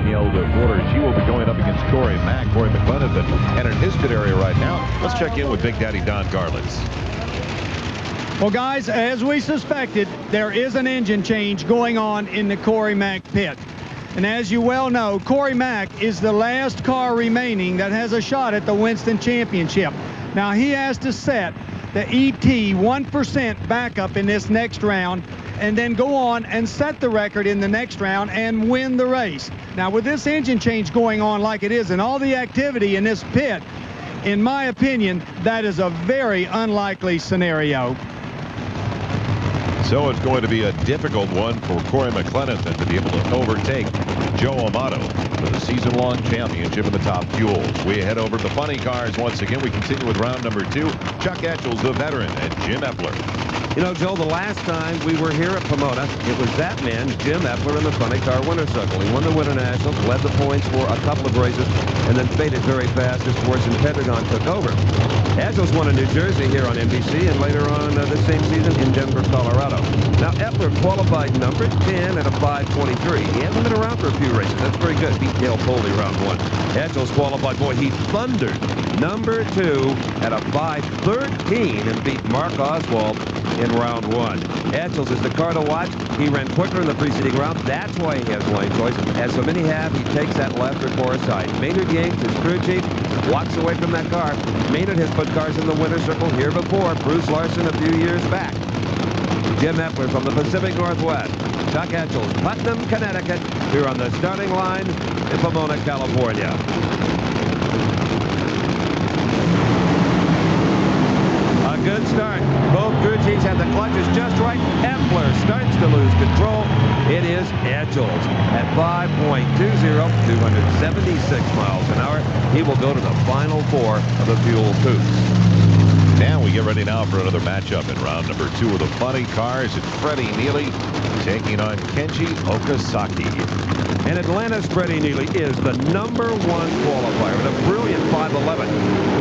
yelled quarter. She will be going up against Corey Mack. Corey McLennan and in his pit area right now. Let's check in with Big Daddy Don Garlitz. Well, guys, as we suspected, there is an engine change going on in the Corey Mack pit. And as you well know, Corey Mack is the last car remaining that has a shot at the Winston Championship. Now, he has to set the ET 1% backup in this next round and then go on and set the record in the next round and win the race. Now, with this engine change going on like it is and all the activity in this pit, in my opinion, that is a very unlikely scenario. So it's going to be a difficult one for Corey McLennan to be able to overtake Joe Amato for the season-long championship in the top fuels. We head over to the funny cars once again. We continue with round number 2. Chuck Etchells, the veteran, and Jim Epler. You know, Joe, the last time we were here at Pomona, it was that man, Jim Epler, in the funny car winter circle. He won the Winter Nationals, led the points for a couple of races, and then faded very fast as Schwartz and Pentagon took over. Etchells won in New Jersey here on NBC, and later on this same season in Denver, Colorado. Now, Epler qualified number 10 at a 5:23. He hasn't been around for a few races. That's very good. Beat Dale Foley round 1. Etchells qualified, boy, he thundered number 2 at a 5:13 and beat Mark Oswald in round 1. Etchells is the car to watch. He ran quicker in the preceding round. That's why he has lane choice. As so many have, he takes that left or far side. Maynard Yates, his crew chief, walks away from that car. Maynard has put cars in the winner's circle here before. Bruce Larson a few years back. Jim Epler from the Pacific Northwest. Chuck Etchells, Putnam, Connecticut, here on the starting line in Pomona, California. A good start. Both crew chiefs have the clutches just right. Epler starts to lose control. It is Etchells at 5.20, 276 miles an hour. He will go to the final 4 of the fuel tubes. Now we get ready now for another matchup in round number 2 of the funny cars. It's Freddie Neely taking on Kenji Okazaki. And Atlanta's Freddie Neely is the number 1 qualifier with a brilliant 5.11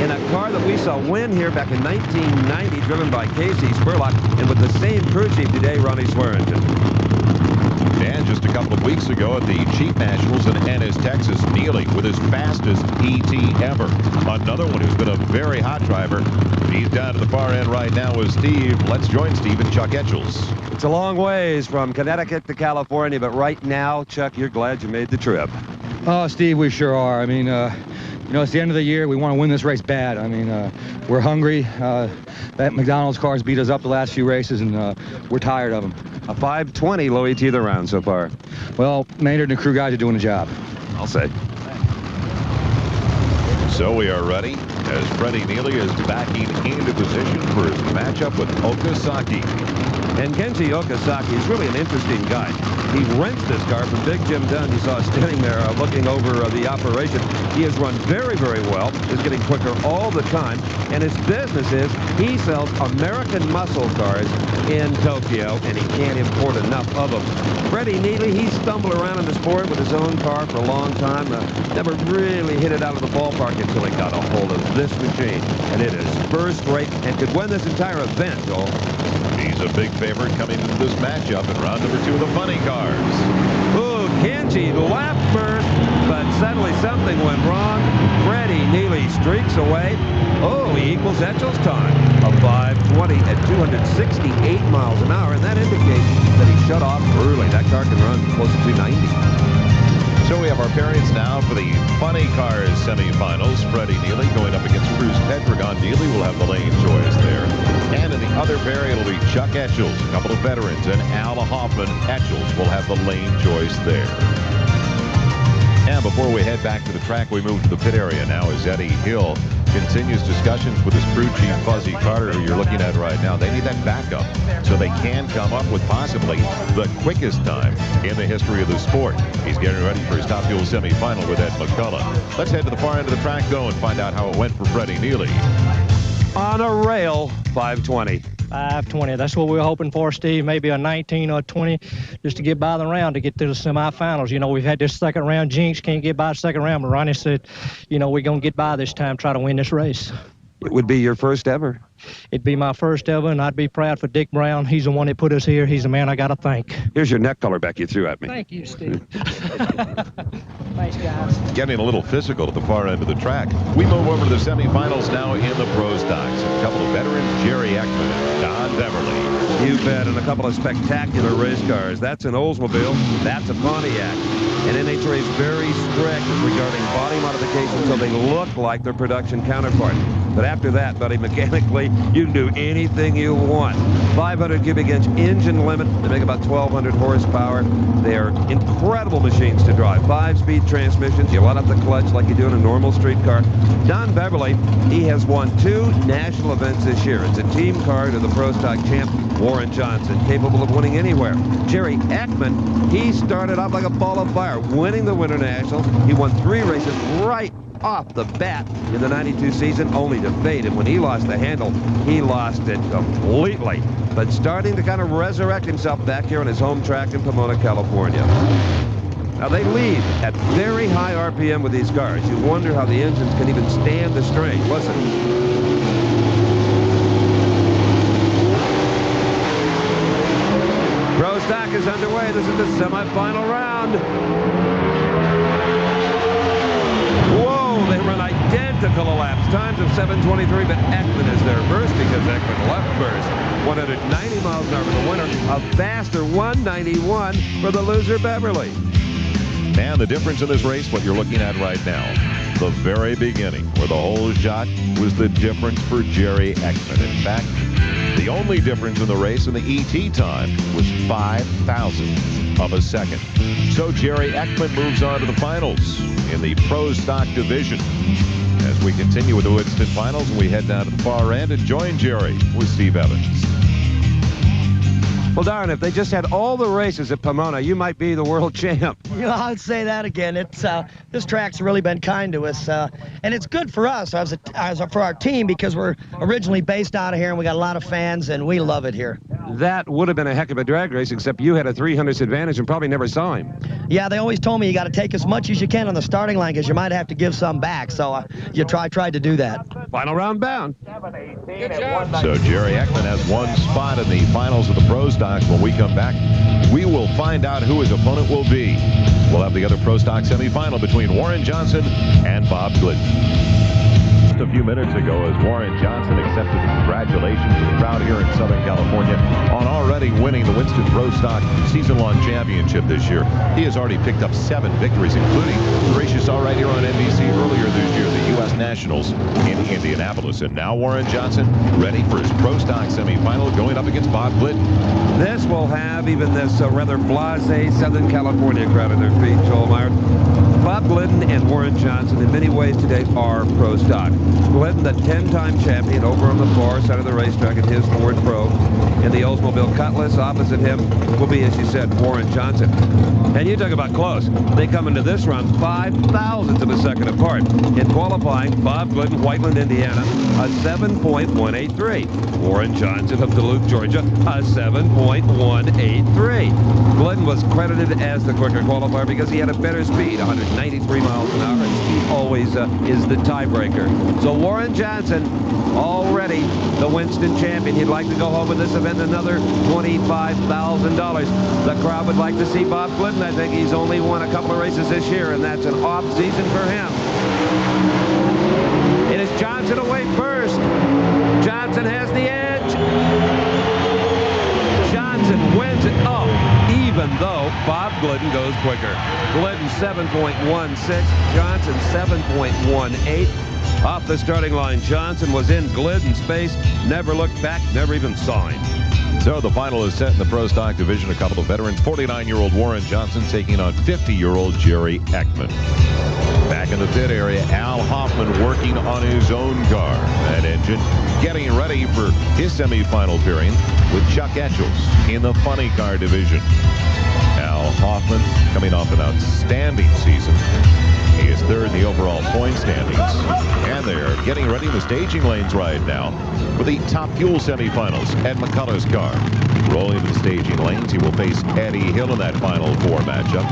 in a car that we saw win here back in 1990, driven by Casey Spurlock, and with the same crew chief today, Ronnie Swearingen. And just a couple of weeks ago at the Cheap Nationals in Ennis, Texas, Neely with his fastest ET ever. Another one who's been a very hot driver. He's down to the far end right now with Steve. Let's join Steve and Chuck Etchells. It's a long ways from Connecticut to California, but right now, Chuck, you're glad you made the trip. Oh, Steve, we sure are. I mean, you know, it's the end of the year. We want to win this race bad. I mean, we're hungry. That McDonald's car's beat us up the last few races, and we're tired of them. A 5:20 low ET the round so far. Well, Maynard and the crew guys are doing the job. I'll say. So we are ready as Freddie Neely is backing into position for his matchup with Okazaki. And Kenji Okazaki is really an interesting guy. He rents this car from Big Jim Dunn. You saw standing there looking over the operation. He has run very, very well. Is getting quicker all the time. And his business is he sells American muscle cars in Tokyo, and he can't import enough of them. Freddie Neely, he stumbled around in the sport with his own car for a long time. Never really hit it out of the ballpark until he got a hold of this machine. And it is first rate and could win this entire event, Joel. He's a big favorite coming into this matchup in round number 2 of the funny cars. Ooh, Kenji left first, but suddenly something went wrong. Freddie Neely streaks away. Oh, he equals Etchells' time of 5:20 at 268 miles an hour, and that indicates that he shut off early. That car can run close to 290. So we have our pairings now for the funny cars semifinals. Freddie Neely going up against Bruce Pedregon. Neely will have the lane choice there. And in the other pair, it'll be Chuck Etchells, a couple of veterans, and Al Hoffman. Etchells will have the lane choice there. And before we head back to the track, we move to the pit area now as Eddie Hill continues discussions with his crew chief, Fuzzy Carter, who you're looking at right now. They need that backup so they can come up with possibly the quickest time in the history of the sport. He's getting ready for his Top Fuel semifinal with Ed McCullough. Let's head to the far end of the track, though, and find out how it went for Freddie Neely. On a rail, 5:20. 5:20. That's what we were hoping for, Steve. Maybe a 19 or 20 just to get by the round to get to the semifinals. You know, we've had this second round jinx, can't get by the second round, but Ronnie said, you know, we're going to get by this time, try to win this race. It would be your first ever. It'd be my first ever, and I'd be proud for Dick Brown. He's the one that put us here. He's the man I got to thank. Here's your neck color back you threw at me. Thank you, Steve. getting a little physical at the far end of the track. We move over to the semifinals now in the Pro Stocks. A couple of veterans, Jerry Ekman and Don Beverly. You bet, and a couple of spectacular race cars. That's an Oldsmobile, that's a Pontiac. And NHRA is very strict regarding body modifications so they look like their production counterpart. But after that, buddy, mechanically, you can do anything you want. 500 cubic inch engine limit. They make about 1,200 horsepower. They are incredible machines to drive. 5-speed transmissions. You let up the clutch like you do in a normal street car. Don Beverly, he has won 2 national events this year. It's a team car to the Pro Stock champ, Warren Johnson, capable of winning anywhere. Jerry Ekman, he started off like a ball of fire, winning the Winter Nationals. He won 3 races right off the bat in the 92 season, only to fade. And when he lost the handle, he lost it completely. But starting to kind of resurrect himself back here on his home track in Pomona, California. Now they lead at very high RPM with these cars. You wonder how the engines can even stand the strain. Listen. Pro Stock is underway. This is the semifinal round. They run identical laps, times of 7:23, but Ekman is there first because Ekman left first. 190 miles an hour for the winner, a faster 191 for the loser Beverly. And the difference in this race, what you're looking at right now, the very beginning, where the whole shot was the difference for Jerry Ekman. In fact, the only difference in the race in the ET time was 5,000 of a second. So Jerry Ekman moves on to the finals in the Pro Stock division. As we continue with the Winston Finals, we head down to the far end and join Jerry with Steve Evans. Well, darn, if they just had all the races at Pomona, you might be the world champ. You know, I'd say that again. It's this track's really been kind to us, and it's good for us for our team because we're originally based out of here and we got a lot of fans and we love it here. That would have been a heck of a drag race, except you had a 300th advantage and probably never saw him. Yeah, they always told me you got to take as much as you can on the starting line because you might have to give some back. So you tried to do that. Final round bound. Good job. So Jerry Ekman has one spot in the finals of the Pro Stocks. When we come back, we will find out who his opponent will be. We'll have the other Pro Stock semifinal between Warren Johnson and Bob Glidden. Just a few minutes ago, as Warren Johnson accepted the congratulations of the crowd here in Southern California on already winning the Winston Pro Stock season-long championship this year. He has already picked up 7 victories, including the race you saw right here on NBC earlier this year, the U.S. Nationals in Indianapolis. And now Warren Johnson ready for his Pro Stock semifinal going up against Bob Glidden. This will have even this rather blasé Southern California crowd at their feet, Joel Meyer. Bob Glidden and Warren Johnson in many ways today are Pro Stock. Glidden, the 10-time champion, over on the far side of the racetrack in his Ford Pro. In the Oldsmobile Cutlass, opposite him will be, as you said, Warren Johnson. And you talk about close. They come into this run 5,000ths of a second apart. In qualifying, Bob Glidden, Whiteland, Indiana, a 7.183. Warren Johnson of Duluth, Georgia, a 7.183. Glidden was credited as the quicker qualifier because he had a better speed, 193 miles an hour, and speed always is the tiebreaker. So Warren Johnson, already the Winston champion. He'd like to go home with this event another $25,000. The crowd would like to see Bob Glidden. I think he's only won a couple of races this year, and that's an off season for him. It is Johnson away first. Johnson has the edge. Johnson wins it. Oh, even though Bob Glidden goes quicker. Glidden 7.16, Johnson 7.18. Off the starting line, Johnson was in Glidden's face, never looked back, never even saw him. So the final is set in the Pro Stock division. A couple of veterans, 49-year-old Warren Johnson taking on 50-year-old Jerry Ekman. Back in the pit area, Al Hoffman working on his own car. That engine getting ready for his semifinal pairing with Chuck Etchels in the funny car division. Al Hoffman coming off an outstanding season. He is third in the overall point standings. And they're getting ready in the staging lanes right now for the Top Fuel semifinals. Ed McCullough's car rolling to the staging lanes. He will face Eddie Hill in that Final Four matchup.